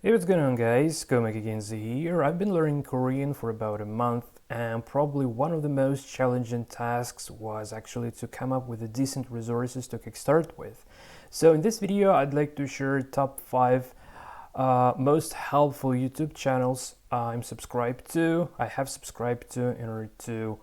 Hey, what's going on, guys? K-Jin here. I've been learning Korean for about a month, and probably one of the most challenging tasks was actually to come up with a decent resources to kickstart with. So in this video, I'd like to share top 5 most helpful YouTube channels I'm subscribed to. I have subscribed to in order to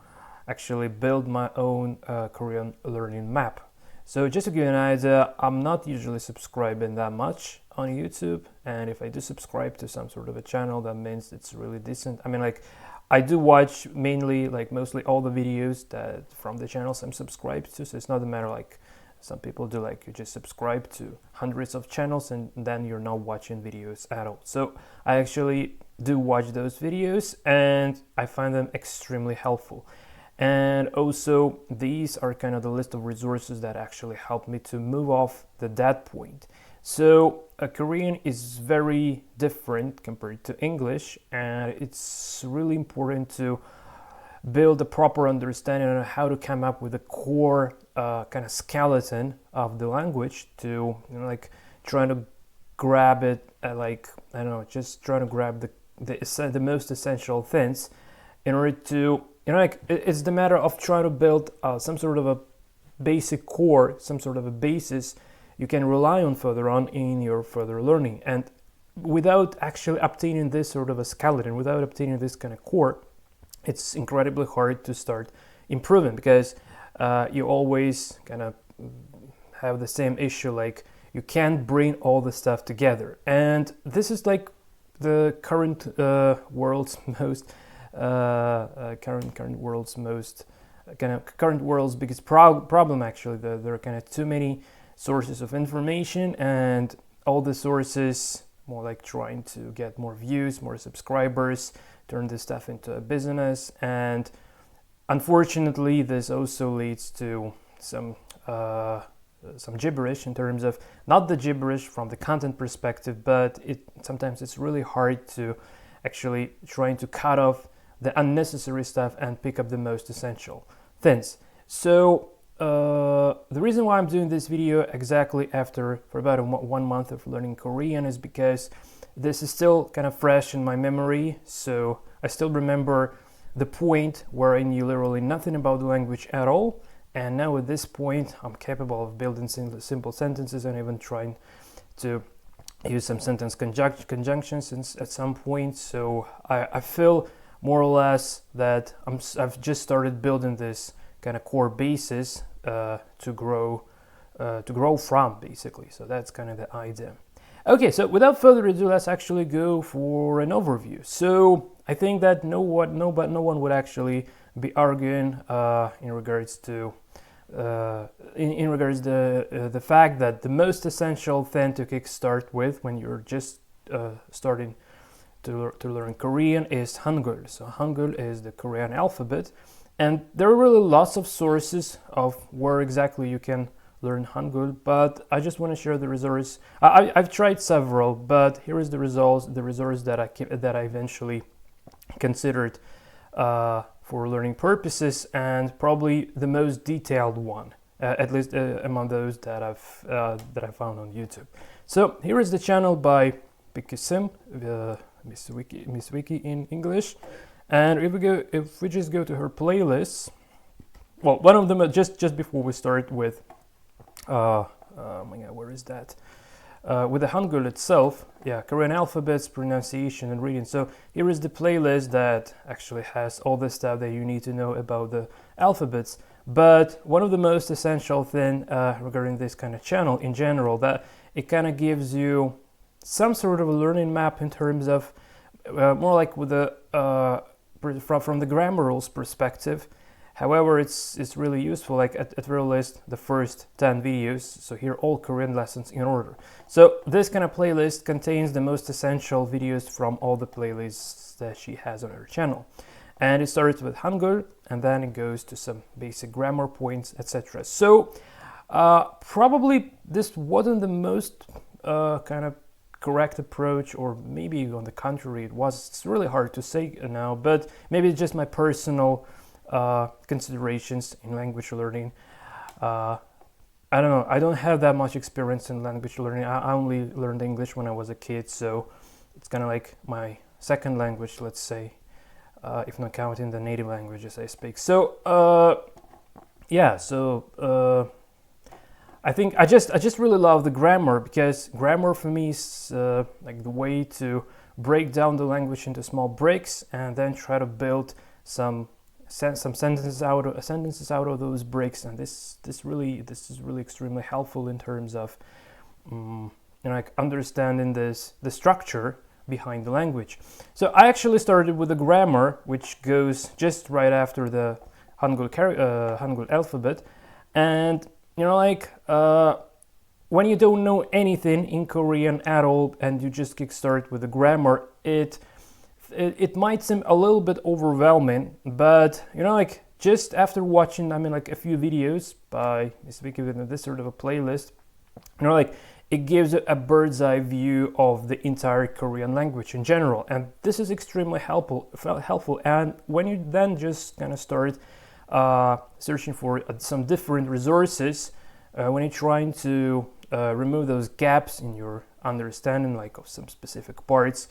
actually build my own Korean learning map. So just to give you an idea, I'm not usually subscribing that much on YouTube, and if I do subscribe to some sort of a channel, that means it's really decent. I mean, like, I do watch mostly all the videos that from the channels I'm subscribed to, so it's not a matter like some people do, like you just subscribe to hundreds of channels and then you're not watching videos at all. So I actually do watch those videos and I find them extremely helpful. And also, these are kind of the list of resources that actually help me to move off the dead point. So, Korean is very different compared to English, and it's really important to build a proper understanding on how to come up with a core kind of skeleton of the language to, trying to grab it, just trying to grab the most essential things in order to it's the matter of trying to build some sort of a basic core, some sort of a basis you can rely on further on in your further learning. And without actually obtaining this sort of a skeleton, without obtaining this kind of core, it's incredibly hard to start improving, because you always kind of have the same issue, like you can't bring all the stuff together. And this is like the current world's most current world's biggest problem. Actually, there are kind of too many sources of information, and all the sources more like trying to get more views, more subscribers, turn this stuff into a business. And unfortunately, this also leads to some gibberish in terms of not the gibberish from the content perspective, but sometimes it's really hard to actually trying to cut off the unnecessary stuff and pick up the most essential things. So the reason why I'm doing this video exactly for about 1 month of learning Korean is because this is still kind of fresh in my memory. So I still remember the point where I knew literally nothing about the language at all, and now at this point I'm capable of building simple sentences and even trying to use some sentence conjunctions at some point. So I feel more or less that I've just started building this kind of core basis to grow from, basically. So that's kind of the idea. Okay, so without further ado, let's actually go for an overview. So I think that no one would actually be arguing in regards to the fact that the most essential thing to kickstart with when you're just starting to learn Korean is Hangul. So Hangul is the Korean alphabet, and there are really lots of sources of where exactly you can learn Hangul, but I just want to share the resource. I've tried several, but here is the resource that I eventually considered for learning purposes, and probably the most detailed one, at least among those that I found on YouTube. So here is the channel by Vicky, Miss Vicky in English, and if we just go to her playlists, well, one of them just before we start with, where is that? With the Hangul itself, Korean alphabets, pronunciation, and reading. So here is the playlist that actually has all the stuff that you need to know about the alphabets. But one of the most essential thing regarding this kind of channel in general, that it kind of gives you some sort of a learning map in terms of more like with the from the grammar rules perspective. However, it's really useful, like at very least the first 10 videos. So here all Korean lessons in order. So this kind of playlist contains the most essential videos from all the playlists that she has on her channel. And it starts with Hangul, and then it goes to some basic grammar points, etc. So probably this wasn't the most kind of correct approach, or maybe on the contrary it was. It's really hard to say now, but maybe it's just my personal considerations in language learning. I don't know, I don't have that much experience in language learning. I only learned English when I was a kid, so it's kind of like my second language, let's say, if not counting the native languages I speak. So I think I just really love the grammar, because grammar for me is like the way to break down the language into small breaks and then try to build some sentences out of those breaks. And this is really extremely helpful in terms of like understanding the structure behind the language. So I actually started with the grammar, which goes just right after the Hangul alphabet. And when you don't know anything in Korean at all and you just kick start with the grammar, it might seem a little bit overwhelming, but just after watching a few videos by Miss Vicky with this sort of a playlist, it gives a bird's eye view of the entire Korean language in general, and this is extremely helpful. And when you then just kind of start searching for some different resources, when you're trying to remove those gaps in your understanding, like of some specific parts,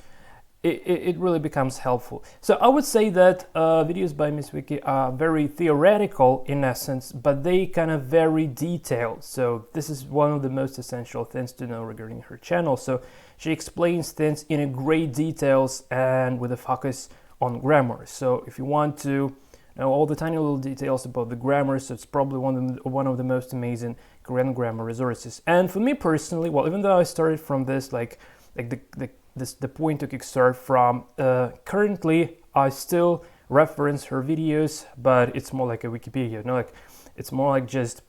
it really becomes helpful. So I would say that videos by Miss Vicky are very theoretical in essence, but they kind of very detailed. So this is one of the most essential things to know regarding her channel. So she explains things in a great details and with a focus on grammar. So if you want to know all the tiny little details about the grammar, so it's probably one of the most amazing Korean grammar resources. And for me personally, well, even though I started from this the point to kickstart from, currently I still reference her videos, but it's more like a Wikipedia, it's more like just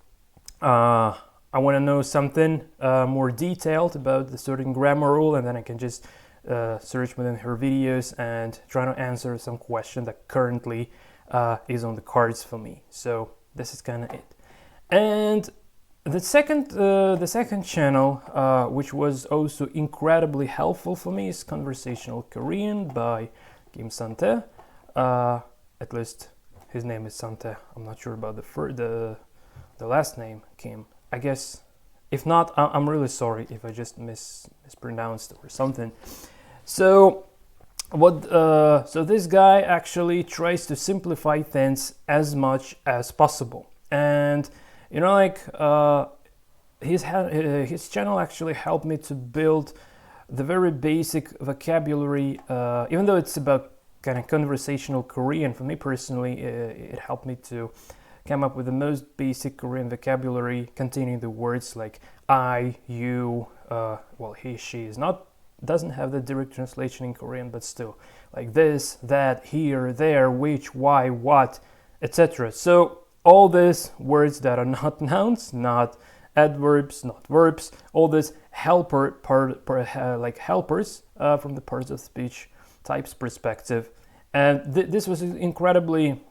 I want to know something more detailed about the certain grammar rule, and then I can just search within her videos and try to answer some question that currently is on the cards for me. So this is kind of it. And the second channel, which was also incredibly helpful for me, is Conversational Korean by Kim Sante. At least his name is Sante. I'm not sure about the last name, Kim. I guess if not, I'm really sorry if I just mispronounced or something. So so this guy actually tries to simplify things as much as possible, and his channel actually helped me to build the very basic vocabulary, even though it's about kind of conversational Korean. For me personally, it helped me to come up with the most basic Korean vocabulary containing the words like I, you, he, she doesn't have the direct translation in Korean, but still, like this, that, here, there, which, why, what, etc. So all these words that are not nouns, not adverbs, not verbs, all this helpers from the parts of speech types perspective. And this was incredibly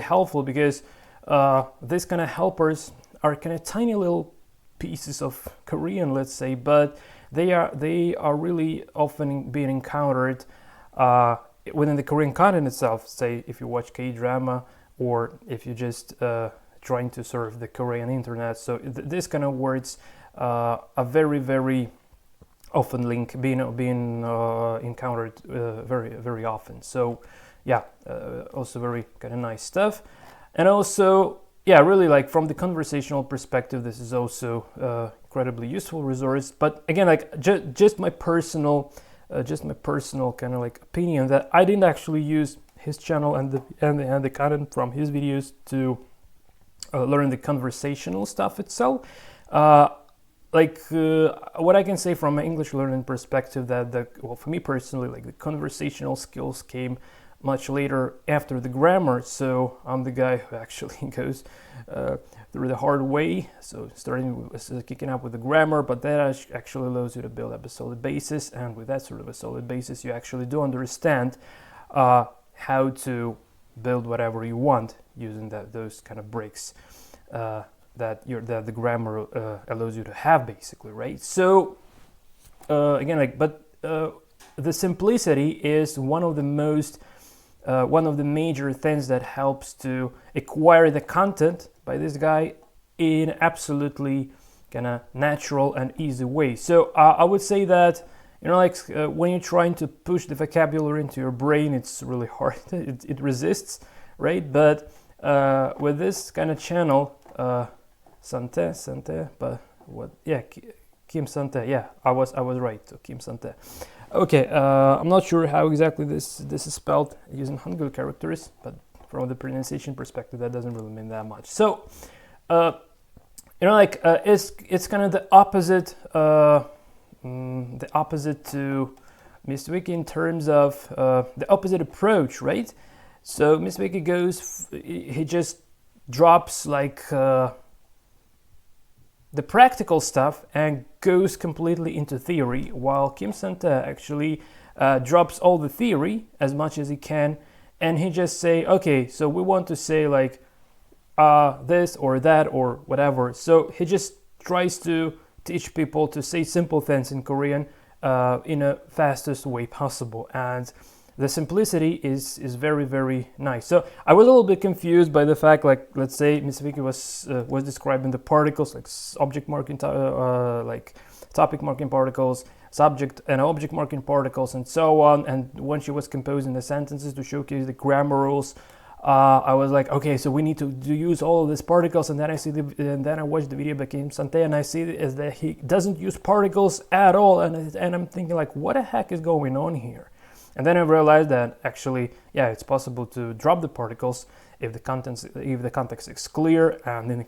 helpful, because these kind of helpers are kind of tiny little pieces of Korean, let's say, but they are really often being encountered within the Korean content itself. Say if you watch K-drama, or if you just trying to surf the Korean internet. So these kind of words are very, very often being encountered very, very often. So yeah, also very kind of nice stuff. And also, yeah, really like from the conversational perspective, this is also incredibly useful resource. But again, like just my personal kind of like opinion, that I didn't actually use his channel and the content from his videos to learn the conversational stuff itself. What I can say from an English learning perspective, that for me personally, like the conversational skills came much later after the grammar. So I'm the guy who actually goes through the hard way. So starting with kicking up with the grammar, but that actually allows you to build up a solid basis. And with that sort of a solid basis, you actually do understand how to build whatever you want using those kind of breaks that the grammar allows you to have, basically, right? So again, the simplicity is one of the major things that helps to acquire the content by this guy in absolutely kind of natural and easy way. So I would say that like when you're trying to push the vocabulary into your brain, it's really hard. It resists, right? But with this kind of channel, Sante, but what? Yeah, Kim Sante. Yeah, I was right. So Kim Sante. Okay, I'm not sure how exactly this is spelled using Hangul characters, but from the pronunciation perspective, that doesn't really mean that much. So, it's kind of the opposite to Miss Vicky in terms of the opposite approach, right? So Miss Vicky he just drops like the practical stuff and goes completely into theory, while Kim Santa actually drops all the theory as much as he can, and he just say, okay, so we want to say like this or that or whatever. So he just tries to teach people to say simple things in Korean in a fastest way possible, and the simplicity is very, very nice. So I was a little bit confused by the fact, like, let's say Miss Vicky was describing the particles, like object marking, like topic marking particles, subject and object marking particles, and so on. And when she was composing the sentences to showcase the grammar rules, I was like, okay, so we need to use all of these particles. And then I watched the video by Kim Sante, and I see is that he doesn't use particles at all. And I'm thinking like, what the heck is going on here? And then I realized that actually, yeah, it's possible to drop the particles if the context is clear, and in the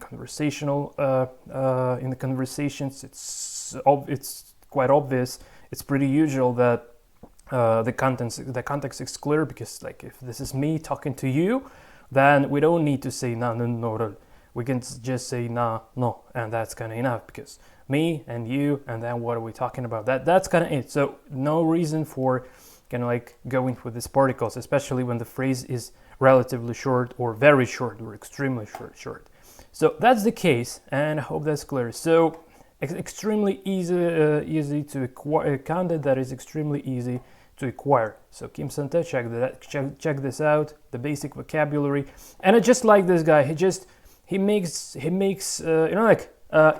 conversations, it's quite obvious. It's pretty usual that the context is clear, because like if this is me talking to you, then we don't need to say na, no, no. We can just say na, no, and that's kind of enough, because me and you, and then what are we talking about? That's kind of it. So no reason for kind of like going with these particles, especially when the phrase is relatively short or very short or extremely short. So that's the case, and I hope that's clear. So extremely easy to acquire, content that is extremely easy to acquire. So Kim Sante, check this out, the basic vocabulary. And I just like this guy. He makes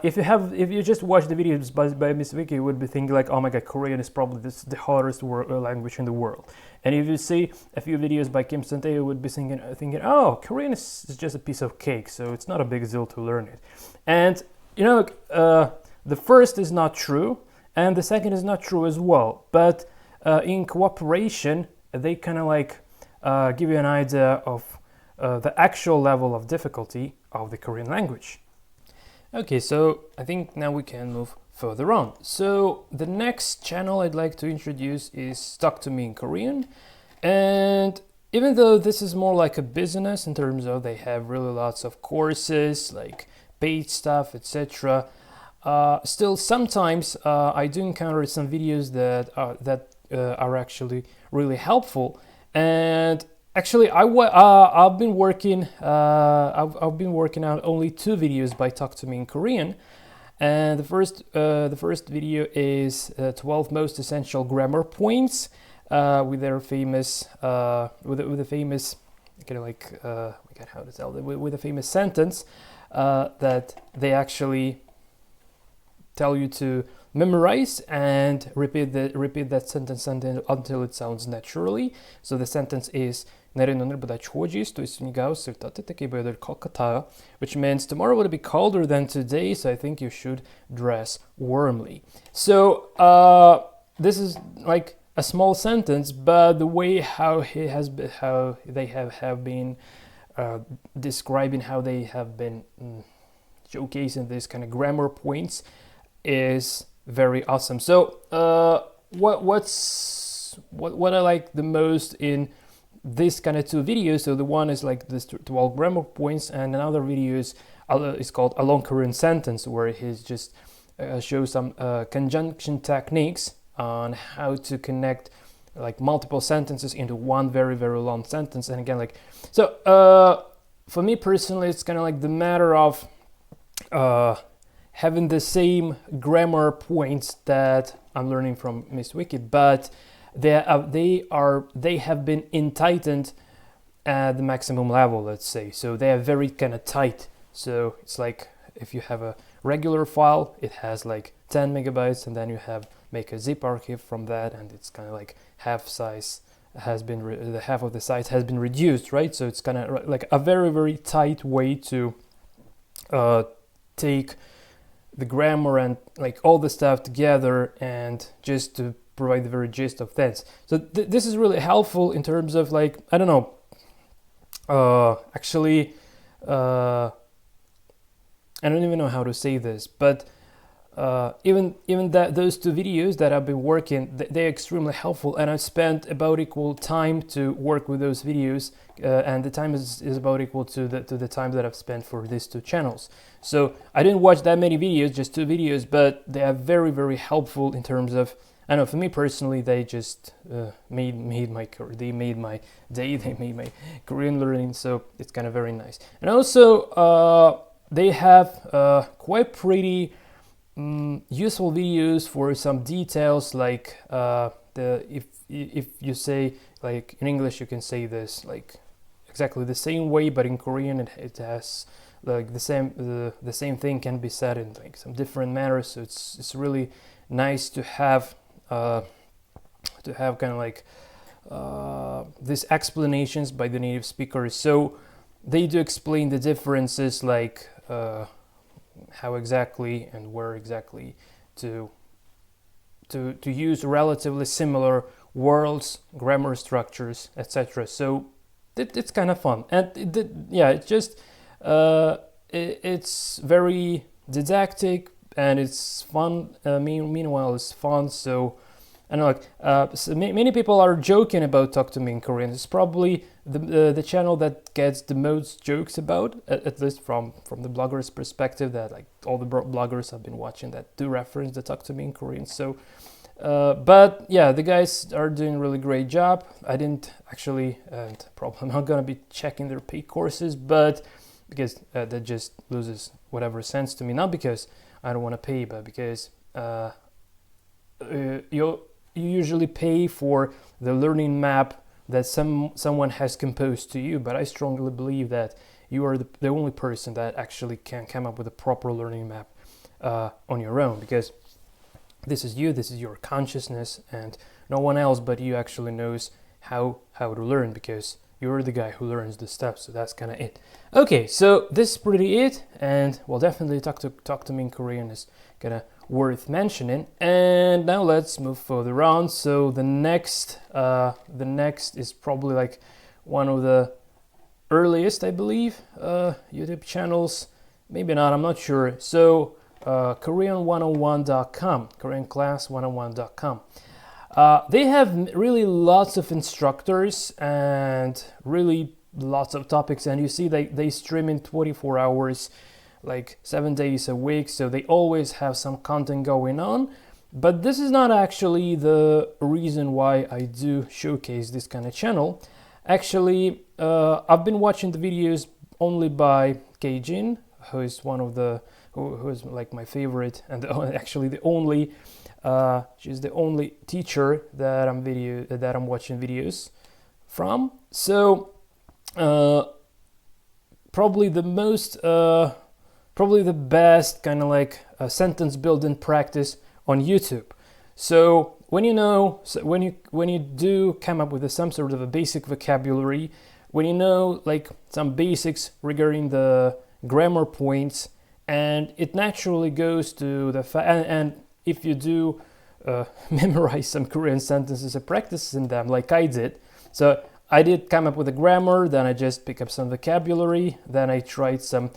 if you just watch the videos by Miss Vicky, you would be thinking like, oh my god, Korean is probably the hardest language in the world. And if you see a few videos by Kim Sante, you would be thinking, oh, Korean is just a piece of cake, so it's not a big deal to learn it. And the first is not true, and the second is not true as well. But in cooperation, they kind of like give you an idea of the actual level of difficulty of the Korean language. Okay, so I think now we can move further on. So the next channel I'd like to introduce is Talk to Me in Korean. And even though this is more like a business in terms of they have really lots of courses, like paid stuff, etc., still sometimes I do encounter some videos that are actually really helpful. And actually, I've been working out only 2 videos by Talk to Me in Korean, and the first video is 12 most essential grammar points with their famous with a famous kind of like how to tell with a famous sentence that they actually tell you to memorize and repeat that sentence until it sounds naturally. So the sentence is 내일은 오늘보다 추워질 수도 있으니까 옷을 따뜻하게 입어야 될 것 같아요, which means tomorrow will be colder than today, so I think you should dress warmly. So this is like a small sentence, but the way how they have been describing how they have been showcasing these kind of grammar points is very awesome. So what I like the most in this kind of 2 videos, so the one is like this 12 grammar points, and another video is called A Long Korean Sentence, where he's just shows some conjunction techniques on how to connect like multiple sentences into one very, very long sentence. And again, like, so for me personally, it's kind of like the matter of having the same grammar points that I'm learning from Miss Vicky, but they have been entitled at the maximum level, let's say. So they are very kind of tight. So it's like if you have a regular file, it has like 10 megabytes, and then you have make a zip archive from that, and it's kind of like half size has been the half of the size has been reduced, right? So it's kind of like a very tight way to take the grammar and like all the stuff together and just to provide the very gist of things. So this is really helpful in terms of like, I don't know, actually I don't even know how to say this, but even that those two videos that I've been working, they're extremely helpful, and I've spent about equal time to work with those videos, and the time is about equal to the time that I've spent for these two channels. So I didn't watch that many videos, just two videos, but they are very helpful in terms of, I know for me personally, they just made my day, they made my Korean learning, so it's kind of very nice. And also they have quite pretty useful videos for some details, like if you say, like in English you can say this like exactly the same way, but in Korean it has like the same thing can be said in like some different manners. So it's really nice to have kind of like these explanations by the native speakers. So they do explain the differences, like how exactly and where exactly to use relatively similar words, grammar structures, etc. So it's kind of fun, and it's just it's very didactic and it's fun. Meanwhile, it's fun. So I know, like so many people are joking about Talk to Me in Korean. It's probably the channel that gets the most jokes about, at least from the bloggers' perspective. That like all the bloggers I've been watching that do reference the Talk to Me in Korean. So, but yeah, the guys are doing a really great job. I didn't actually, and probably I'm not gonna be checking their paid courses, but because that just loses whatever sense to me. Not because I don't want to pay, but because you usually pay for the learning map that someone has composed to you, but I strongly believe that you are the only person that actually can come up with a proper learning map on your own, because this is you, this is your consciousness, and no one else but you actually knows how to learn, because you're the guy who learns the steps. So that's kind of it. Okay, so this is pretty it, and well, definitely talk to me in Korean is gonna worth mentioning. And now let's move further on. So the next is probably like one of the earliest, I believe, YouTube channels. Maybe not, I'm not sure. So Korean101.com, KoreanClass101.com. They have really lots of instructors and really lots of topics, and you see they stream in 24 hours, like 7 days a week, so they always have some content going on. But this is not actually the reason why I do showcase this kind of channel. Actually, I've been watching the videos only by K-Jin, who is one of the who is like my favorite, and actually the only she's the only teacher that I'm watching videos from. So probably the best kind of like sentence building practice on YouTube. So when you do come up with some sort of a basic vocabulary, when you know like some basics regarding the grammar points, and it naturally goes to the and if you do memorize some Korean sentences and practicing them like I did. So I did come up with a grammar, then I just pick up some vocabulary, then I tried some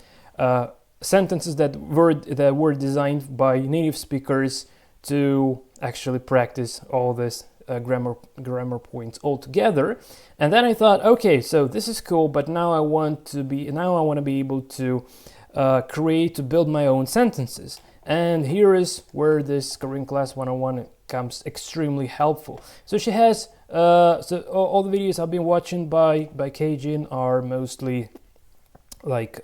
sentences that were designed by native speakers to actually practice all this grammar points all together. And then I thought, okay, so this is cool, but now I want to be able to to build my own sentences. And here is where this Korean Class 101 comes extremely helpful. So she has so all the videos I've been watching by K-Jin are mostly like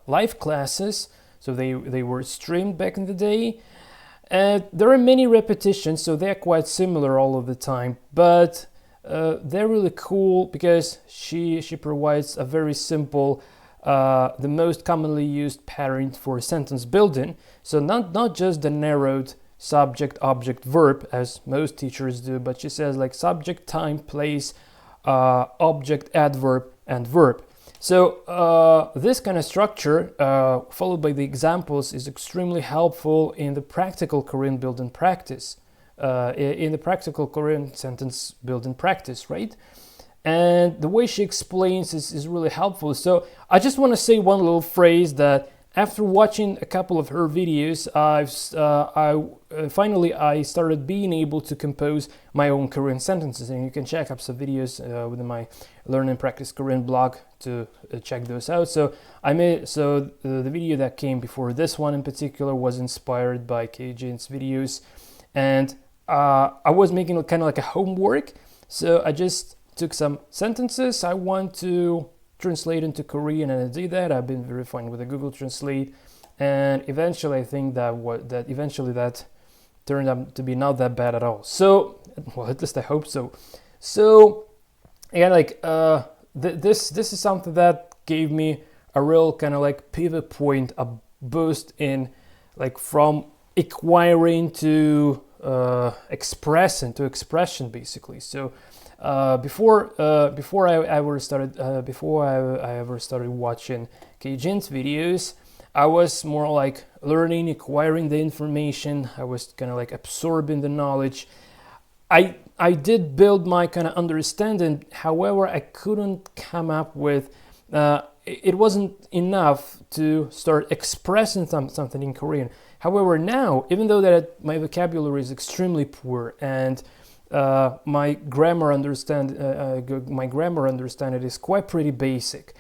live classes. So they were streamed back in the day. And there are many repetitions, so they're quite similar all of the time, but they're really cool because she provides a very simple, the most commonly used pattern for sentence building. So not just the narrowed subject, object, verb, as most teachers do, but she says like subject, time, place, object, adverb, and verb. So this kind of structure, followed by the examples, is extremely helpful in the practical Korean build and practice, in the practical Korean sentence build and practice, right? And the way she explains is really helpful. So I just want to say one little phrase that after watching a couple of her videos, finally I started being able to compose my own Korean sentences, and you can check up some videos within my Learn and Practice Korean blog to check those out. So the video that came before this one in particular was inspired by K-Jin's videos, and I was making kind of like a homework. So I just took some sentences I want to translate into Korean, and I did that. I've been very fine with the Google Translate, and eventually I think that turned out to be not that bad at all. So, well, at least I hope so. So, yeah, like this is something that gave me a real kind of like pivot point, a boost in like from acquiring to expression basically. So before I ever started watching K-Jin's videos, I was more like learning, acquiring the information. I was kind of like absorbing the knowledge. I did build my kind of understanding. However, I couldn't come up with it wasn't enough to start expressing something in Korean. However, now, even though that my vocabulary is extremely poor and my grammar understanding is quite pretty basic,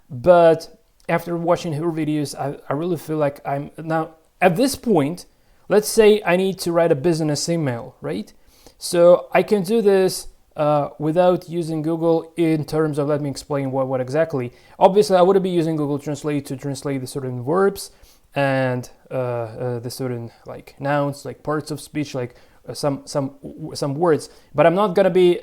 but after watching her videos, I really feel like I'm now at this point. Let's say I need to write a business email, right? So I can do this without using Google in terms of, let me explain what exactly. Obviously, I would be using Google Translate to translate the certain verbs and the certain like nouns, like parts of speech, like some words, but I'm not gonna be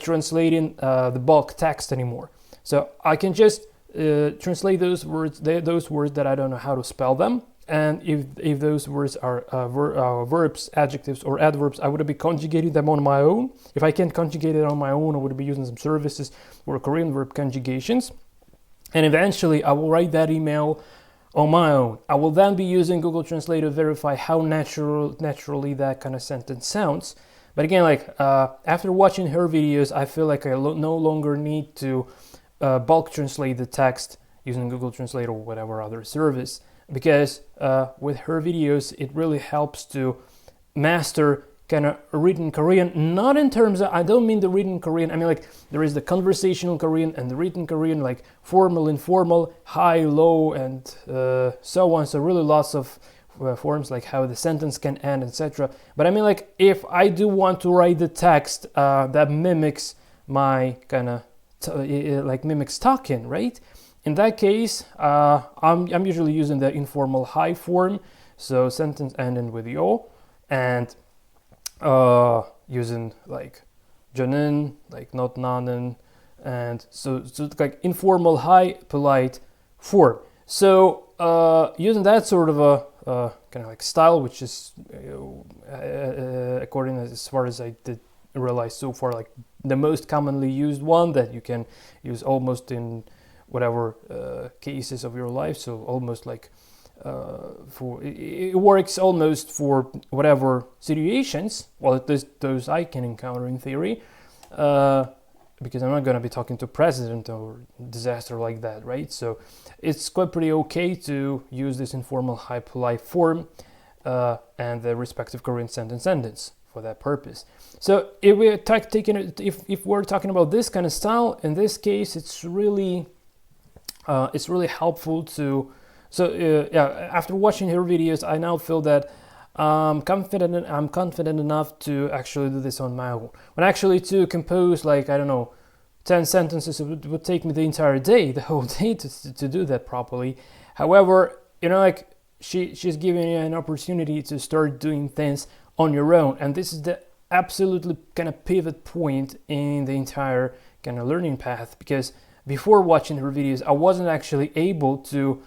translating the bulk text anymore. So I can just translate those words that I don't know how to spell them, and if those words are verbs, adjectives, or adverbs, I would be conjugating them on my own. If I can't conjugate it on my own, I would be using some services for Korean verb conjugations, and eventually I will write that email on my own. I will then be using Google Translate to verify how naturally that kind of sentence sounds. But again, like after watching her videos, I feel like I no longer need to bulk translate the text using Google Translate or whatever other service, because with her videos, it really helps to master kind of written Korean, not in terms of, I don't mean the written Korean, I mean like there is the conversational Korean and the written Korean, like formal, informal, high, low, and so on. So really lots of forms, like how the sentence can end, etc. But I mean like if I do want to write the text that mimics my kind of mimics talking, right? In that case, I'm usually using the informal high form, so sentence ending with yo, and using like 저는, like not 나는, and so like informal high polite form. So using that sort of a kind of like style, which is according as far as I did realize so far, like the most commonly used one that you can use almost in whatever cases of your life. So almost like it works almost for whatever situations. Well, at least those I can encounter in theory, because I'm not going to be talking to president or disaster like that, right? So it's quite pretty okay to use this informal high polite form and the respective Korean sentence endings for that purpose. So if we're if we're talking about this kind of style, in this case, it's really helpful to. So after watching her videos, I now feel that I'm confident enough to actually do this on my own. When actually to compose like, I don't know, 10 sentences, it would take me the entire day, the whole day to do that properly. However, like she's giving you an opportunity to start doing things on your own, and this is the absolutely kind of pivot point in the entire kind of learning path, because before watching her videos, I wasn't actually able to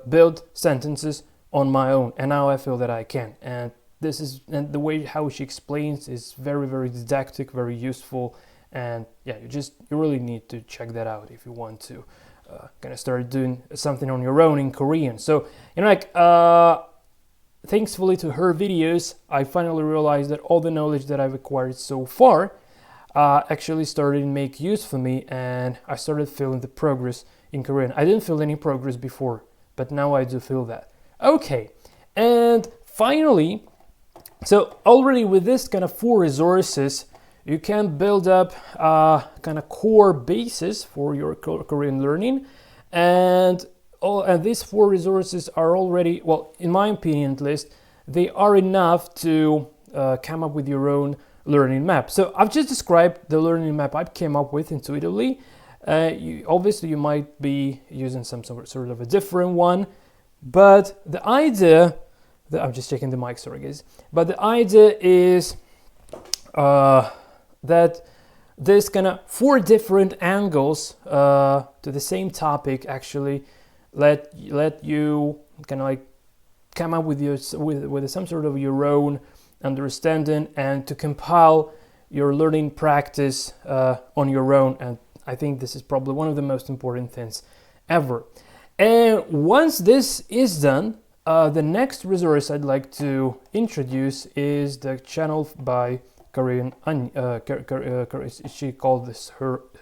build sentences on my own, and now I feel that I can. And and the way how she explains is very, very didactic, very useful, and yeah, you really need to check that out if you want to kind of start doing something on your own in Korean. So thankfully to her videos, I finally realized that all the knowledge that I've acquired so far actually started to make use for me, and I started feeling the progress in Korean. I didn't feel any progress before, but now I do feel that. Okay, and finally, so already with this kind of 4 resources, you can build up kind of core basis for your Korean learning, and these 4 resources are already, well, in my opinion at least, they are enough to come up with your own learning map. So I've just described the learning map I came up with intuitively. Obviously you might be using some sort of a different one, but the idea, I'm just checking the mic, sorry guys, but the idea is that there's kind of 4 different angles to the same topic actually let you kind of like come up with some sort of your own understanding and to compile your learning practice on your own. And I think this is probably one of the most important things ever. And once this is done, the next resource I'd like to introduce is the channel by Korean Unnie. She called this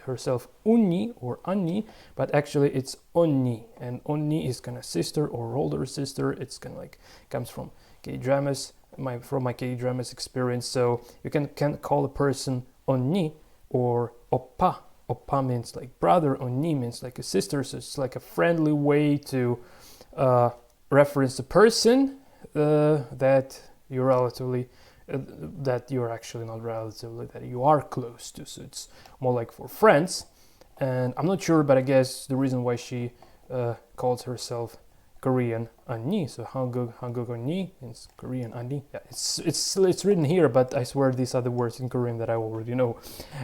herself Unnie or Unnie, but actually it's Unnie, and Unnie is kind of sister or older sister. It's kind of like comes from K-dramas, from my K-dramas experience. So you can call a person Unnie or Oppa. Oppa means like brother, Unnie means like a sister, so it's like a friendly way to reference the person that you're relatively that you're actually not relatively, that you are close to. So it's more like for friends. And I'm not sure, but I guess the reason why she calls herself Korean Unnie, so Hanguk Unnie means Korean Unnie. Yeah, it's written here, but I swear these are the words in Korean that I already know.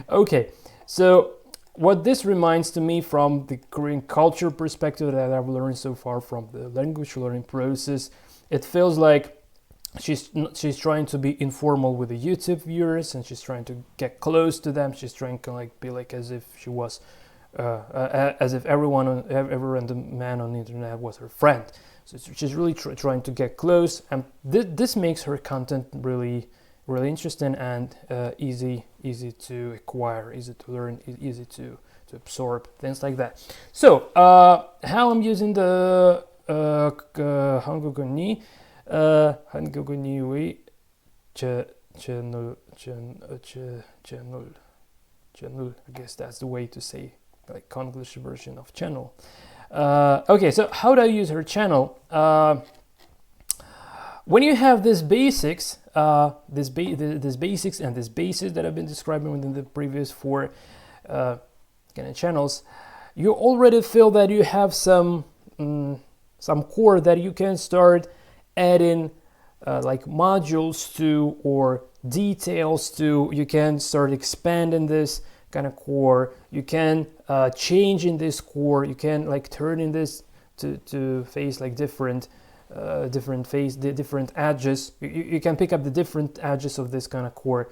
Okay, so what this reminds to me from the Korean culture perspective that I've learned so far from the language learning process, it feels like she's trying to be informal with the YouTube viewers, and she's trying to get close to them. She's trying to like be like as if she was as if every random man on the internet was her friend. So she's really trying to get close, and this makes her content really interesting and easy to acquire, easy to learn, easy to absorb, things like that. So how I'm using the 한국 언니 한국 언니의 channel, I guess that's the way to say like Konglish version of channel. Okay, so how do I use her channel? When you have these basics, this basics and this basis that I've been describing within the previous 4 kind of channels, you already feel that you have some core that you can start adding like modules to or details to. You can start expanding this kind of core. You can change in this core. You can like turn in this to face like different edges. You can pick up the different edges of this kind of core,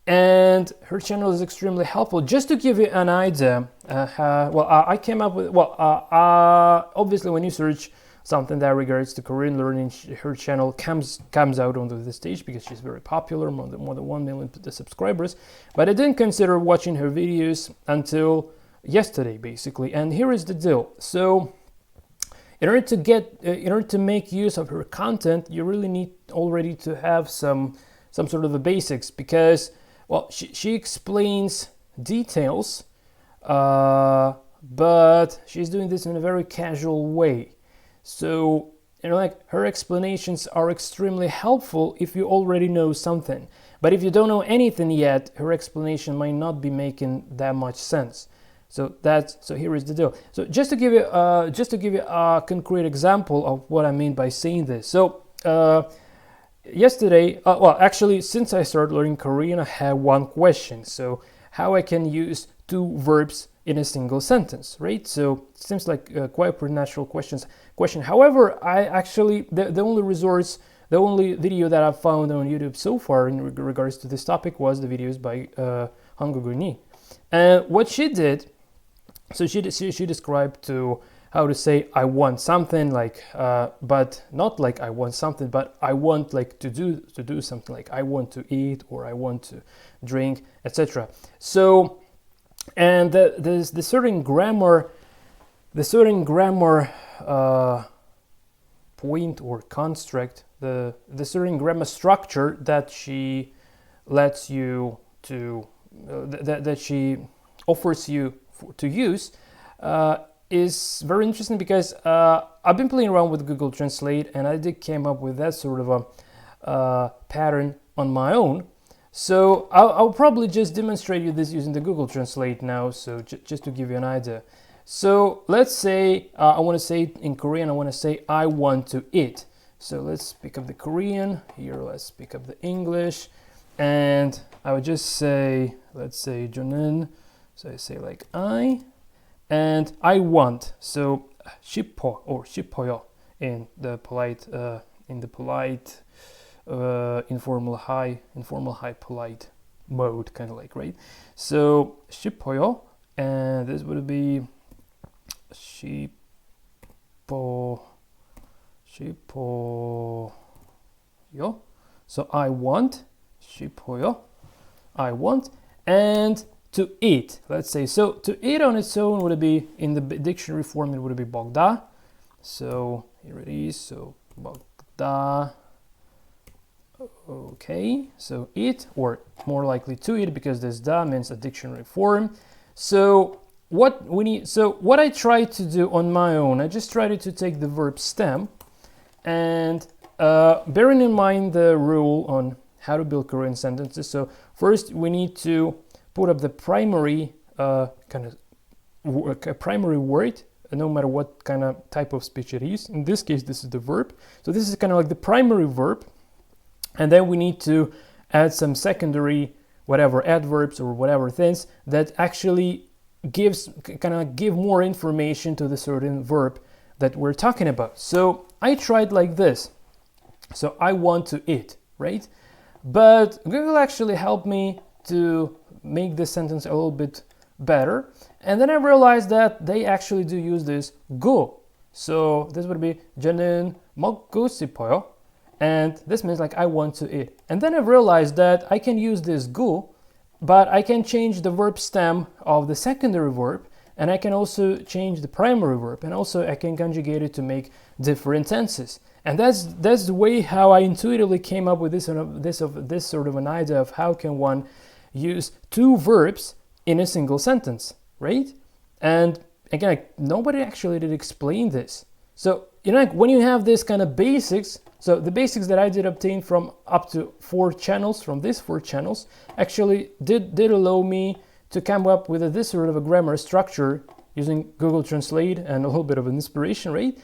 and her channel is extremely helpful. Just to give you an idea, I came up with obviously when you search something that regards to Korean learning, her channel comes out onto the stage because she's very popular, more than 1 million subscribers. But I didn't consider watching her videos until yesterday, basically. And here is the deal. So in order to make use of her content, you really need already to have some sort of a basics, because she explains details, but she's doing this in a very casual way. So like her explanations are extremely helpful if you already know something. But if you don't know anything yet, her explanation might not be making that much sense. So here is the deal. So just to give you a concrete example of what I mean by saying this. So yesterday, actually, since I started learning Korean, I have one question. So how I can use 2 verbs in a single sentence, right? So it seems like quite a pretty natural question. However, I actually the only resource The only video that I've found on YouTube so far in regards to this topic was the videos by Unnie. And what she did, so she described to how to say I want something, like but not like I want something, but I want like to do something, like I want to eat or I want to drink, etc. So, and there's the certain grammar point or construct, the certain grammar structure that she lets you to that she offers you to use is very interesting, because I've been playing around with Google Translate and I did came up with that sort of a pattern on my own. So I'll probably just demonstrate you this using the Google Translate now, so just to give you an idea. So let's say I want to say it in Korean, I want to say I want to eat. So let's pick up the Korean, here let's pick up the English, and I would just say, let's say 저는, so I say like I, and I want, so 싶어 or 싶어요 in the polite informal high polite mode, kind of like, right? So 싶어요, and this would be 싶어요. So I want, 싶어요, I want, and to eat, let's say. So to eat on its own would be, in the dictionary form, it would be 먹다. So here it is, so 먹다. Okay, so eat, or more likely to eat, because this da means a dictionary form. So what I tried to do on my own, I just tried to take the verb stem, and bearing in mind the rule on how to build Korean sentences. So first we need to put up the primary primary word, no matter what kind of type of speech it is. In this case, this is the verb. So this is kind of like the primary verb. And then we need to add some secondary, whatever, adverbs or whatever things that actually give more information to the certain verb that we're talking about. So I tried like this. So I want to eat, right? But Google actually helped me to make this sentence a little bit better. And then I realized that they actually do use this go. So this would be 저는 먹고 싶어요. And this means like I want to eat. And then I realized that I can use this go, but I can change the verb stem of the secondary verb, and I can also change the primary verb, and also I can conjugate it to make different tenses. And that's the way how I intuitively came up with this sort of an idea of how can one use two verbs in a single sentence, right? And again, like, nobody actually did explain this. So, you know, like when you have this kind of basics, so the basics that I did obtain from up to 4 channels, from these 4 channels, actually did allow me to come up with this sort of a grammar structure using Google Translate and a little bit of an inspiration, right?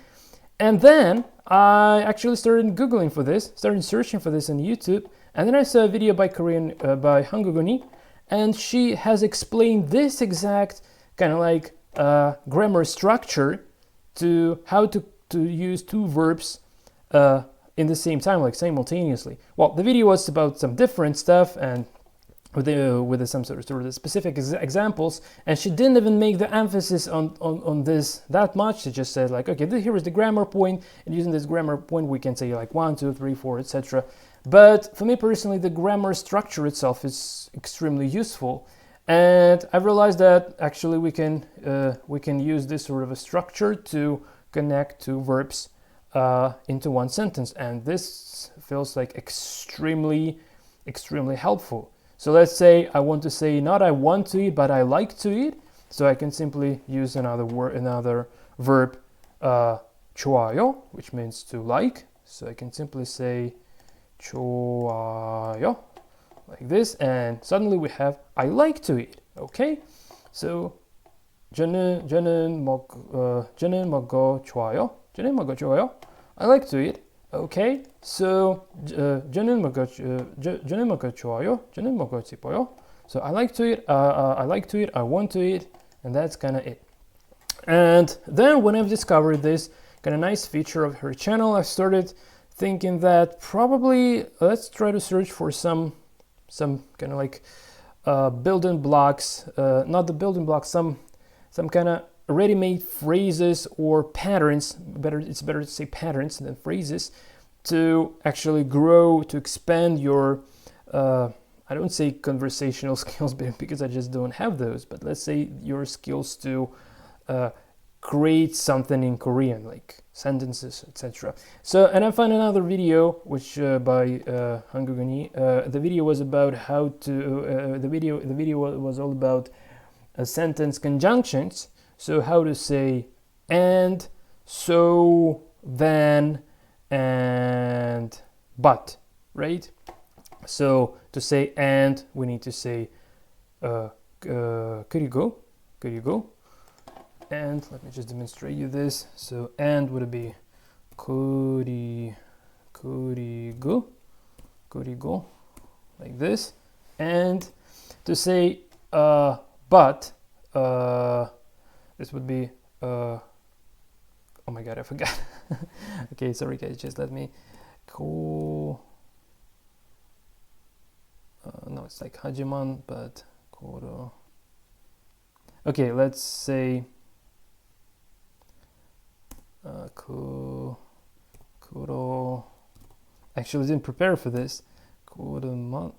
And then I actually started Googling for this, started searching for this on YouTube, and then I saw a video by Unnie, and she has explained this exact kind of like grammar structure to how to use two verbs in the same time, like simultaneously. Well, the video was about some different stuff and with some sort of specific examples, and she didn't even make the emphasis on this that much. She just said like, okay, here is the grammar point, and using this grammar point we can say like 1, 2, 3, 4, etc. But for me personally, the grammar structure itself is extremely useful, and I've realized that actually we can use this sort of a structure to connect two verbs into one sentence, and this feels like extremely helpful. So let's say I want to say not I want to eat, but I like to eat. So I can simply use another verb, 좋아요, which means to like. So I can simply say 좋아요, like this, and suddenly we have I like to eat. Okay, so 저는 먹고 좋아요. 저는 먹고 좋아요. I like to eat. Okay, so 저는 먹고 좋아요. 저는 먹고 싶어요. So I like to eat. I like to eat. I want to eat, and that's kind of it. And then when I've discovered this kind of nice feature of her channel, I started thinking that probably let's try to search for some kind of like building blocks, not the building blocks, some kind of ready-made phrases or patterns. It's better to say patterns than phrases, to actually grow, to expand your I don't say conversational skills because I just don't have those, but let's say your skills to create something in Korean, like sentences, etc. So, and I found another video which by Unnie. The video was about how to the video was all about sentence conjunctions. So how to say and, so, then, and but, right? So to say and, we need to say 그리고, and let me just demonstrate you this. So and would be 그리고, like this. And to say but, this would be oh my god, I forgot. Okay, sorry guys, just let me go. No, it's like 하지만, but 고로. Okay, let's say 그러. Actually, I didn't prepare for this. 그러나.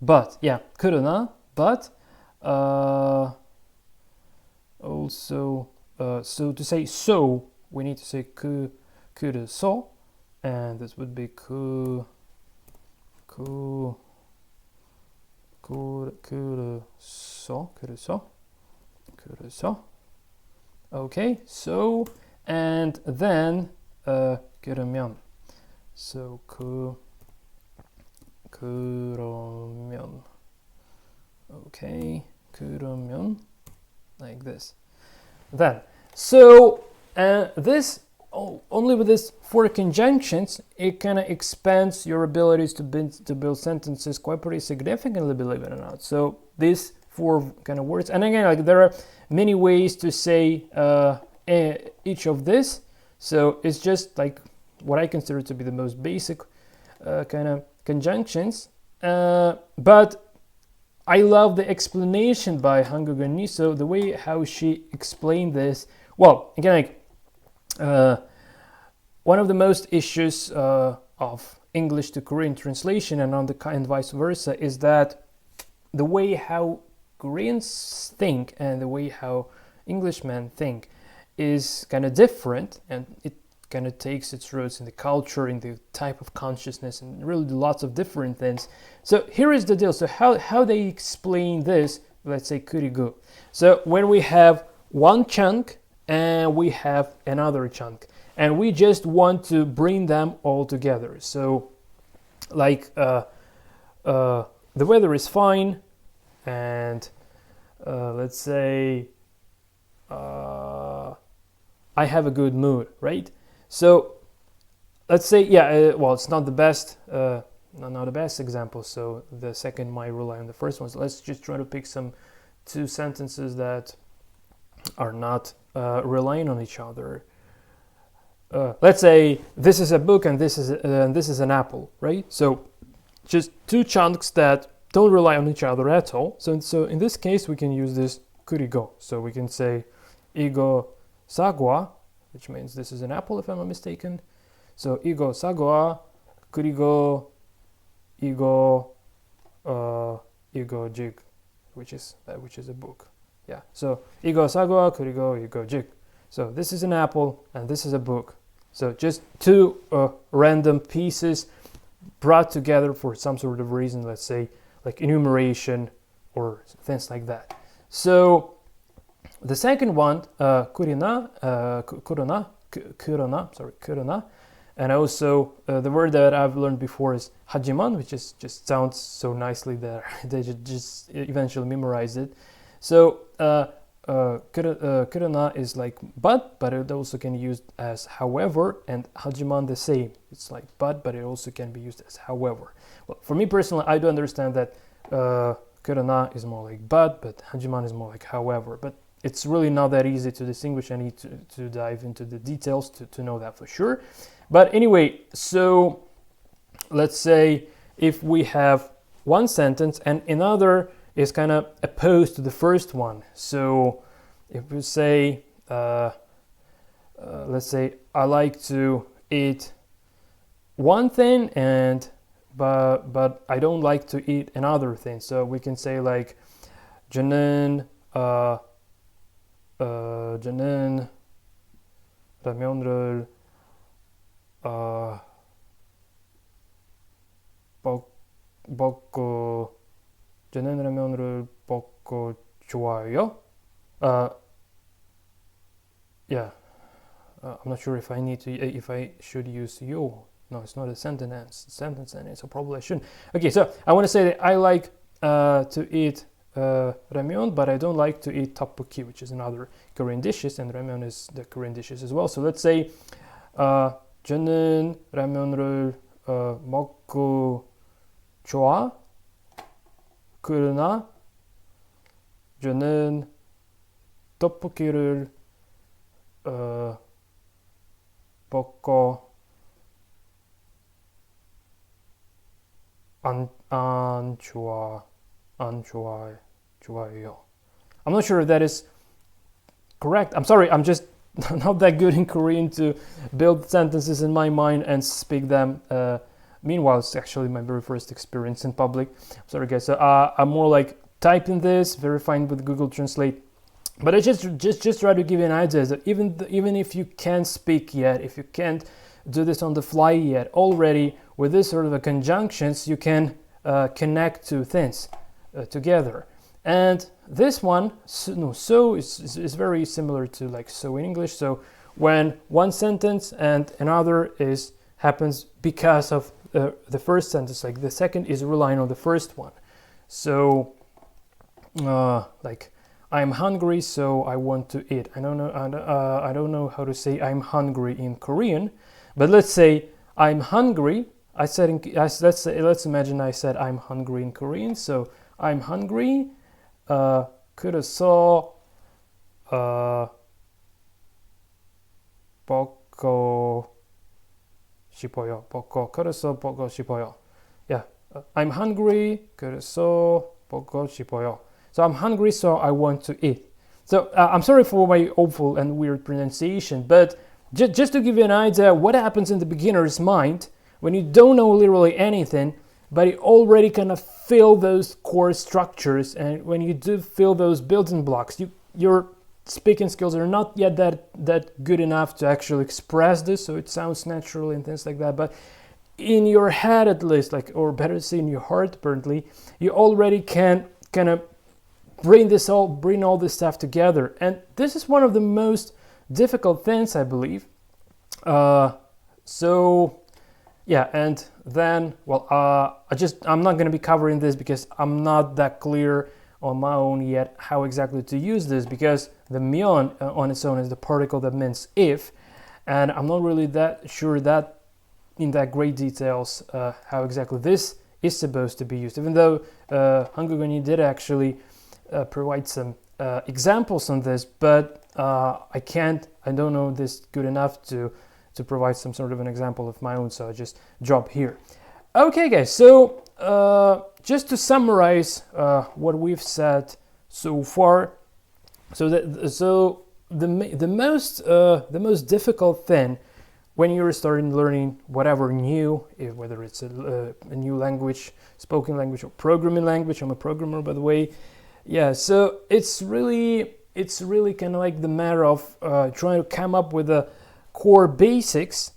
But, yeah, 그러나, but also so to say so, we need to say 그래서, and this would be 그래서. Okay, so, and then 그러면. So 그러면. Okay, 그러면, like this. Then, so this only with this 4 conjunctions, it kind of expands your abilities to build sentences quite pretty significantly, believe it or not. So these 4 kind of words, and again, like there are many ways to say each of this. So it's just like what I consider to be the most basic kind of conjunctions, but I love the explanation by Unnie. So the way how she explained this, well, again, like one of the most issues of English to Korean translation and vice versa is that the way how Koreans think and the way how Englishmen think is kind of different, and it kind of takes its roots in the culture, in the type of consciousness, and really lots of different things. So here is the deal. So how they explain this, let's say 그리고. So when we have one chunk and we have another chunk, and we just want to bring them all together. So like the weather is fine, and let's say I have a good mood, right? So let's say, yeah, well, it's not the best, not the best example, so the second might rely on the first one. So let's just try to pick some 2 sentences that are not relying on each other. Let's say this is a book and this is an apple, right? So just 2 chunks that don't rely on each other at all. So in this case, we can use this 그리고. So we can say 이거 사과, which means this is an apple, if I'm not mistaken. So 이거 사과, 그리고 이거 직, which is a book. Yeah. So 이거 사과, 그리고 이거 직. So this is an apple and this is a book. So just 2 random pieces brought together for some sort of reason. Let's say like enumeration or things like that. So the second one, 그러나, and also the word that I've learned before is 하지만, which is just sounds so nicely that they just eventually memorize it. So 그러나 is like but it also can be used as however, and 하지만 the same. It's like but it also can be used as however. Well, for me personally, I do understand that 그러나 is more like but 하지만 is more like however. But it's really not that easy to distinguish. I need to dive into the details to know that for sure. But anyway, so let's say if we have one sentence and another is kind of opposed to the first one. So if we say, let's say, I like to eat one thing but I don't like to eat another thing. So we can say like 저는 라면을 먹고 저는 라면을 먹고 좋아요. Yeah, I'm not sure if I should use you. No, it's not a sentence ending, so probably I shouldn't. Okay, so I want to say that I like to eat ramen, but I don't like to eat tteokbokki, which is another Korean dishes, and ramen is the Korean dishes as well. So let's say 저는 라면을 먹고 좋아. 그러나 저는 떡볶이를 먹고 안 좋아해요. I'm not sure if that is correct. I'm sorry, I'm just not that good in Korean to build sentences in my mind and speak them. Meanwhile, it's actually my very first experience in public. Sorry guys, so I'm more like typing this, verifying with Google Translate. But I just try to give you an idea that even if you can't speak yet, if you can't do this on the fly yet, already with this sort of a conjunctions, you can connect two things together. And this one, so is very similar to like so in English. So when one sentence and another happens because of the first sentence, like the second is relying on the first one. So like I'm hungry, so I want to eat. I don't know how to say I'm hungry in Korean, but let's say I'm hungry. Let's imagine I said I'm hungry in Korean. So I'm hungry. 그래서 먹고 싶어요. Yeah, I'm hungry. 그래서 먹고 싶어요. So I'm hungry, so I want to eat. So I'm sorry for my awful and weird pronunciation, but just to give you an idea what happens in the beginner's mind when you don't know literally anything, but you already kind of feel those core structures, and when you do feel those building blocks, your speaking skills are not yet that good enough to actually express this, so it sounds natural and things like that, but in your head at least, like, or better to say in your heart apparently, you already can kind of bring all this stuff together. And this is one of the most difficult things, I believe. So yeah, and then, well, I'm not going to be covering this because I'm not that clear on my own yet how exactly to use this, because the myeon on its own is the particle that means if, and I'm not really that sure that in that great details how exactly this is supposed to be used, even though Unnie did actually provide some examples on this, but I don't know this good enough to provide some sort of an example of my own, so I just drop here. Okay guys, so just to summarize what we've said so far, so the most difficult thing when you're starting learning whatever new, whether it's a new language, spoken language or programming language, I'm a programmer by the way, yeah, so it's really kind of like the matter of trying to come up with a core basis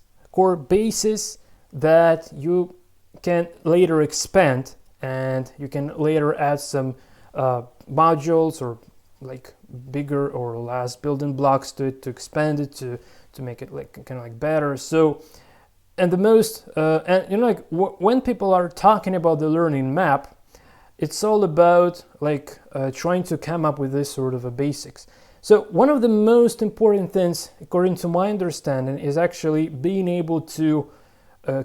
that you can later expand, and you can later add some modules or like bigger or less building blocks to it, to expand it, to make it like kind of like better. So, and the most and you know, like when people are talking about the learning map, it's all about like trying to come up with this sort of a basics. So one of the most important things, according to my understanding, is actually being able to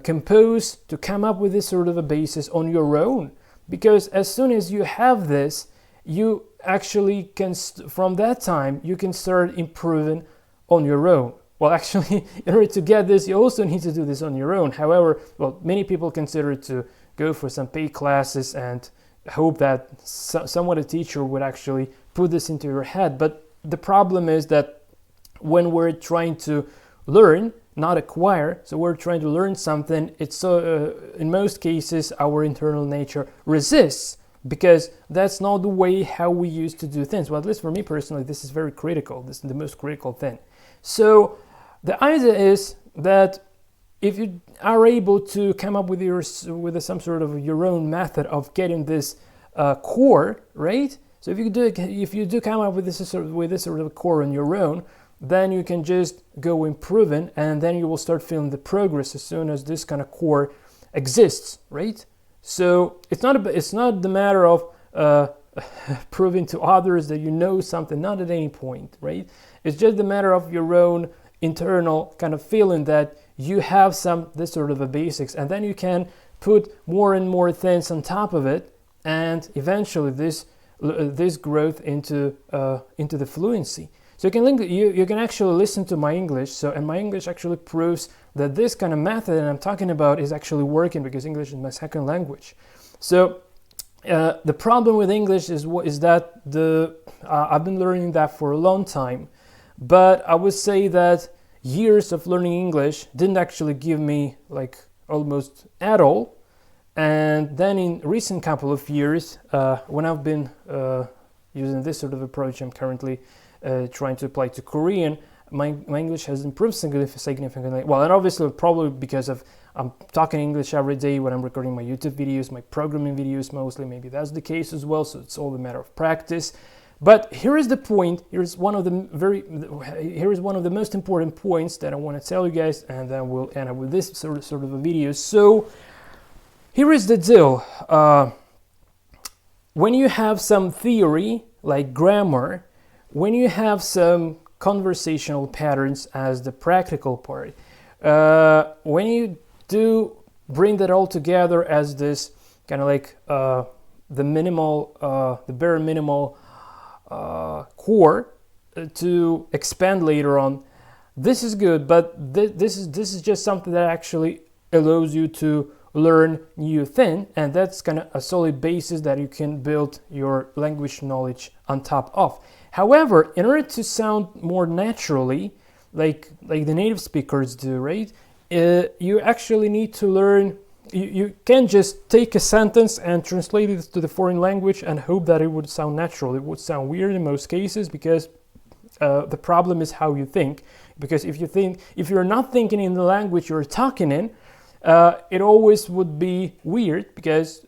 compose, to come up with this sort of a basis on your own. because as soon as you have this, you actually can, from that time, you can start improving on your own. Well, actually, in order to get this, you also need to do this on your own. However, well, many people consider to go for some paid classes and hope that someone, a teacher, would actually put this into your head. But the problem is that when we're trying to learn, not acquire, so we're trying to learn something, it's in most cases our internal nature resists, because that's not the way how we used to do things. Well, at least for me personally, this is very critical. This is the most critical thing. So the idea is that if you are able to come up with some sort of your own method of getting this core, right? So if you do come up with this sort of core on your own, then you can just go improving, and then you will start feeling the progress as soon as this kind of core exists, right? So it's not the matter of proving to others that you know something, not at any point, right? It's just the matter of your own internal kind of feeling that you have this sort of a basics, and then you can put more and more things on top of it, and eventually this growth into the fluency. So you can actually listen to my English. And my English actually proves that this kind of method that I'm talking about is actually working, because English is my second language. So the problem with English is that I've been learning that for a long time, but I would say that years of learning English didn't actually give me like almost at all. And then in recent couple of years, when I've been using this sort of approach, I'm currently trying to apply to Korean, my English has improved significantly. Well, and obviously probably because I'm talking English every day when I'm recording my YouTube videos, my programming videos mostly. Maybe that's the case as well. So it's all a matter of practice. But here is the point. Here's one of the most important points that I want to tell you guys, and then we'll end up with this sort of a video. So here is the deal. When you have some theory like grammar, when you have some conversational patterns as the practical part, when you do bring that all together as this kind of like the bare minimal core to expand later on, this is good. But this is just something that actually allows you to learn new thing, and that's kind of a solid basis that you can build your language knowledge on top of. However, in order to sound more naturally, like the native speakers do, right? You actually need to learn. You can't just take a sentence and translate it to the foreign language and hope that it would sound natural. It would sound weird in most cases, because the problem is how you think. Because if you're not thinking in the language you're talking in, it always would be weird, because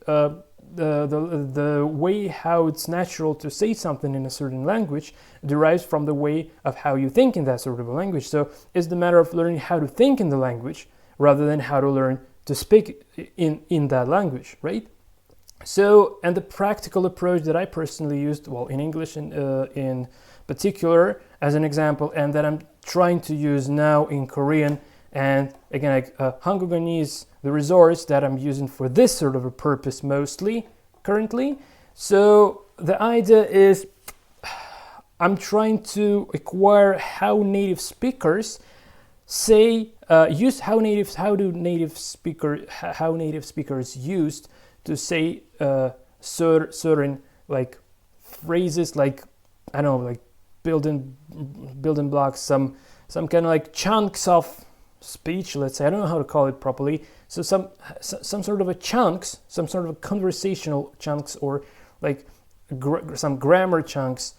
the way how it's natural to say something in a certain language derives from the way of how you think in that sort of a language. So it's the matter of learning how to think in the language rather than how to learn to speak in that language, right? So, and the practical approach that I personally used, well, in English in particular as an example, and that I'm trying to use now in Korean, and again, 한국어니 is the resource that I'm using for this sort of a purpose mostly currently. So the idea is I'm trying to acquire how native speakers say how native speakers used to say certain like phrases, like I don't know, like building blocks, some kind of like chunks of speech, let's say. I don't know how to call it properly. So some sort of a chunks, some sort of a conversational chunks, or like some grammar chunks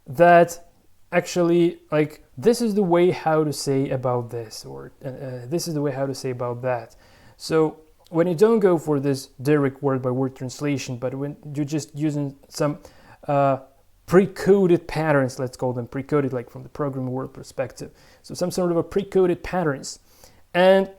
that actually, like, this is the way how to say about this, or this is the way how to say about that. So when you don't go for this direct word by word translation, but when you're just using some pre-coded patterns, let's call them pre-coded, like from the programming world perspective. So some sort of a pre-coded patterns. And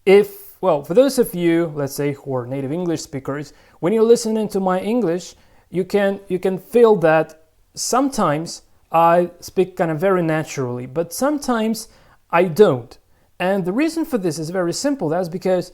for those of you, let's say, who are native English speakers, when you're listening to my English, you can feel that sometimes I speak kind of very naturally, but sometimes I don't. And the reason for this is very simple. That's because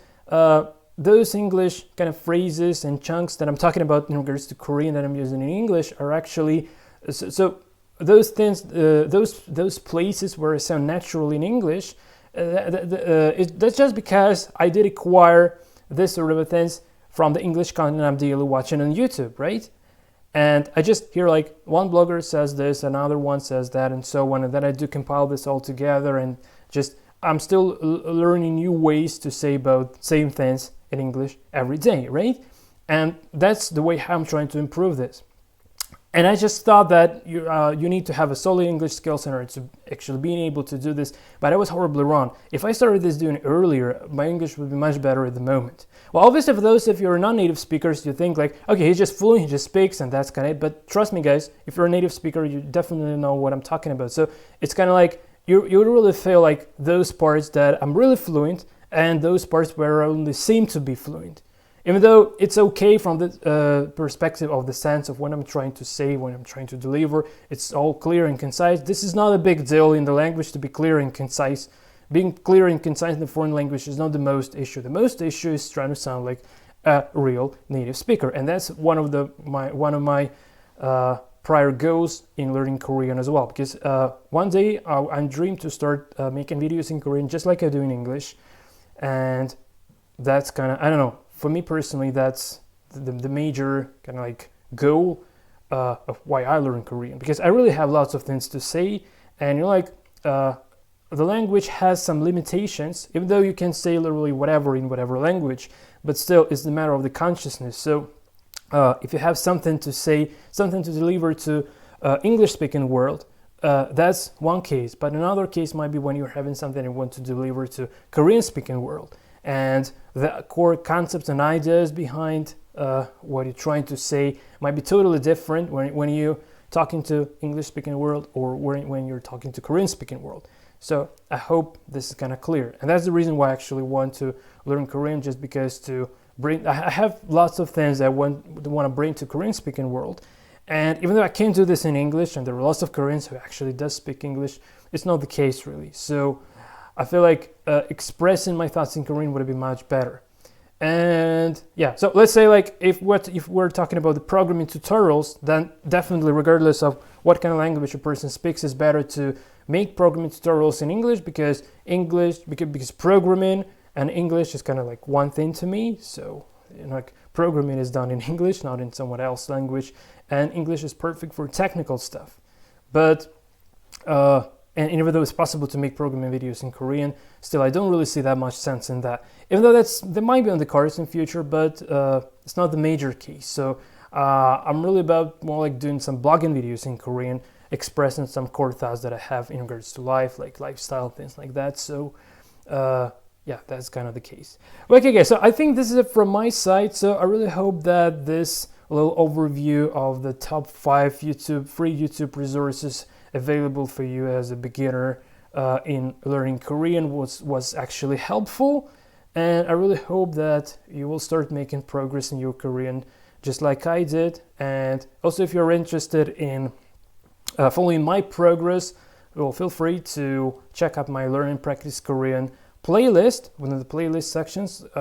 those English kind of phrases and chunks that I'm talking about in regards to Korean that I'm using in English are actually, so those things, those places where it sound natural in English, that's just because I did acquire this sort of a things from the English content I'm daily watching on YouTube, right? And I just hear like one blogger says this, another one says that, and so on, and then I do compile this all together, and just I'm still learning new ways to say about same things in English every day, right? And that's the way how I'm trying to improve this. And I just thought that you need to have a solid English skills in order to actually being able to do this, but I was horribly wrong. If I started this doing earlier, my English would be much better at the moment. Well, obviously for those if you're non-native speakers, you think like, okay, he's just fluent, he just speaks, and that's kind of it. But trust me, guys, if you're a native speaker, you definitely know what I'm talking about. So it's kind of like you really feel like those parts that I'm really fluent and those parts where I only seem to be fluent. Even though it's okay from the perspective of the sense of what I'm trying to say, what I'm trying to deliver, it's all clear and concise. This is not a big deal in the language to be clear and concise. Being clear and concise in the foreign language is not the most issue. The most issue is trying to sound like a real native speaker, and that's one of my prior goals in learning Korean as well. Because one day I dream to start making videos in Korean just like I do in English, and that's kind of, I don't know. For me personally, that's the major kind of like goal of why I learn Korean, because I really have lots of things to say, and you're like, the language has some limitations, even though you can say literally whatever in whatever language, but still it's the matter of the consciousness. So if you have something to say, something to deliver to English speaking world, that's one case, but another case might be when you're having something you want to deliver to Korean speaking world. And the core concepts and ideas behind what you're trying to say might be totally different when you're talking to English-speaking world or when you're talking to Korean-speaking world. So I hope this is kind of clear. And that's the reason why I actually want to learn Korean, just because I have lots of things I want to bring to Korean-speaking world. And even though I can't do this in English, and there are lots of Koreans who actually does speak English, it's not the case really. So I feel like expressing my thoughts in Korean would be much better. And yeah, so let's say like if we're talking about the programming tutorials, then definitely regardless of what kind of language a person speaks, it's better to make programming tutorials in English, because programming and English is kind of like one thing to me. So like programming is done in English, not in someone else's language, and English is perfect for technical stuff. But and even though it's possible to make programming videos in Korean, still I don't really see that much sense in that. Even though that might be on the cards in future, but it's not the major case. So I'm really about more like doing some blogging videos in Korean, expressing some core thoughts that I have in regards to life, like lifestyle, things like that. So yeah, that's kind of the case. Okay guys, so I think this is it from my side. So I really hope that this little overview of the top 5 free YouTube resources available for you as a beginner in learning Korean was actually helpful, and I really hope that you will start making progress in your Korean just like I did. And also, if you're interested in following my progress, well, feel free to check out my Learn and Practice Korean playlist, one of the playlist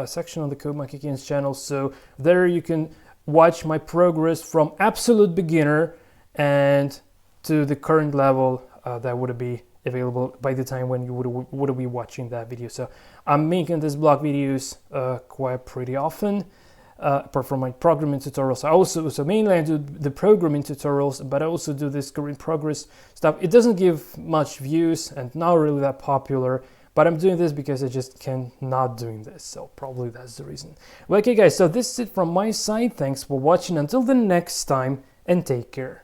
section on the K-Jin's channel. So there you can watch my progress from absolute beginner and to the current level that would be available by the time when you would be watching that video. So I'm making these blog videos quite pretty often, apart from my programming tutorials. So mainly I do the programming tutorials, but I also do this Korean progress stuff. It doesn't give much views and not really that popular, but I'm doing this because I just cannot doing this. So probably that's the reason. Well, okay guys, so this is it from my side. Thanks for watching. Until the next time, and take care.